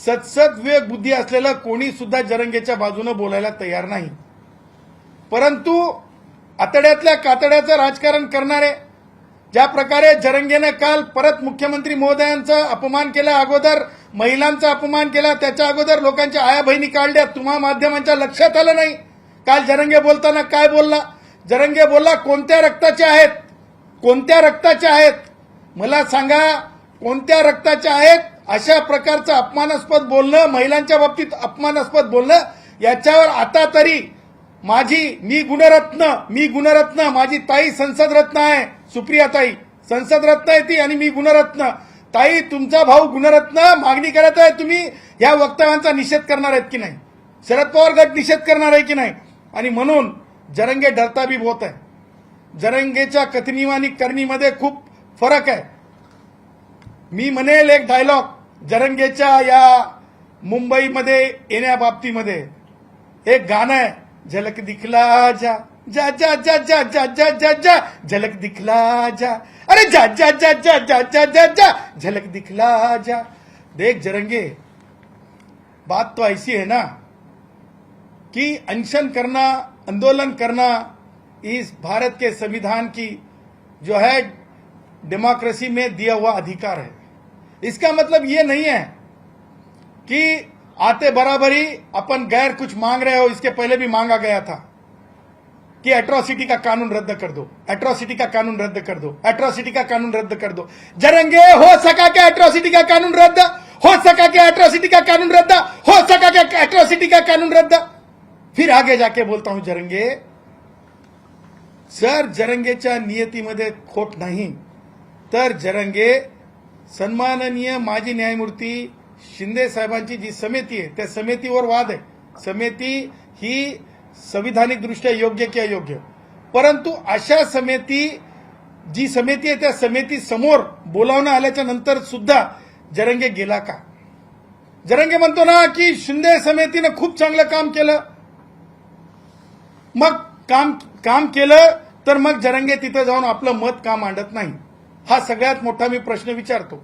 सतसत विवेक बुद्धी असलेलं कोणी सुद्धा जरंगेच्या बाजूने बोलायला तयार नाही. परंतु आतड्यातल्या कातड्याचं राजकारण करणारे, ज्या प्रकारे जरंगेने काल परत मुख्यमंत्री महोदयांचा अपमान केला, अगोदर महिलांचा अपमान केला, त्याच्या अगोदर लोकांच्या आया बहिणी काढल्या, तुम्हा माध्यमांच्या लक्षात आलं नाही. काल जरंगे बोलताना काय बोलला? जरंगे बोलला कोणत्या रक्ताचे आहेत, कोणत्या रक्ताचे आहेत, मला सांगा कोणत्या रक्ताचे आहेत. अशा प्रकारचं अपमानास्पद बोलणं, महिलांच्या बाबतीत अपमानास्पद बोलणं, याच्यावर आता तरी मी गुणरत्न, माझी ताई संसद रत्न आहे, सुप्रिया ताई संसद रत्न आहे ती, आणि मी गुणरत्न. ताई, तुमचा भाऊ गुणरत्न मागणी करत आहे, तुम्ही या वक्तव्यांचा निषेध करणार आहेत की नाही? शरद पवार गट निषेध करणार आहे की नाही? आणि म्हणून जरंगे डरता भी बहुत आहे. जरंगेच्या कथनी आणि करणीमध्ये खूप फरक आहे. मी म्हणेल एक डायलॉग जरंगेच्या या मुंबईमध्ये येण्याबाबतीमध्ये, एक गाणं आहे, झलक दिखला जा जा जा जा जा जा जा जा जा झलक दिखला जा, अरे जा जा जा जा जा जा जा जा झलक दिखला जा. देख जरंगे, बात तो ऐसी है ना कि अनशन करना, आंदोलन करना इस भारत के संविधान की जो है डेमोक्रेसी में दिया हुआ अधिकार है. इसका मतलब ये नहीं है कि आते बराबरी अपन गैर कुछ मांग रहे हो. इसके पहले भी मांगा गया था कि एट्रोसिटी का कानून रद्द कर दो, एट्रोसिटी का कानून रद्द कर दो, एट्रोसिटी का कानून रद्द कर दो. जरंगे, हो सका क्या एट्रोसिटी का कानून रद्द? हो सका क्या एट्रोसिटी का कानून रद्द? हो सका क्या एट्रोसिटी का कानून रद्द? फिर आगे जाके बोलता हूं जरंगे, सर जरंगेच्या नियतीमध्ये खोट नाही, तर जरंगे सन्माननीय माजी न्यायमूर्ती शिंदे साहेबांची जी समिती आहे त्या समितीवर वाद आहे. समिती ही संविधानिक दृष्ट्या योग्य की अयोग्य, परंतु अशा जी समिती आहे त्या समिती समोर बोलावणं आल्याच्या नंतर सुद्धा जरंगे गेला का? जरंगे म्हणतो ना की शिंदे समितीनं खूप चांगलं काम केलं. मग काम केलं तर मग जरंगे तिथं जाऊन आपलं मत का मांडत नाही? हा सगळ्यात मोठा मी प्रश्न विचारतो.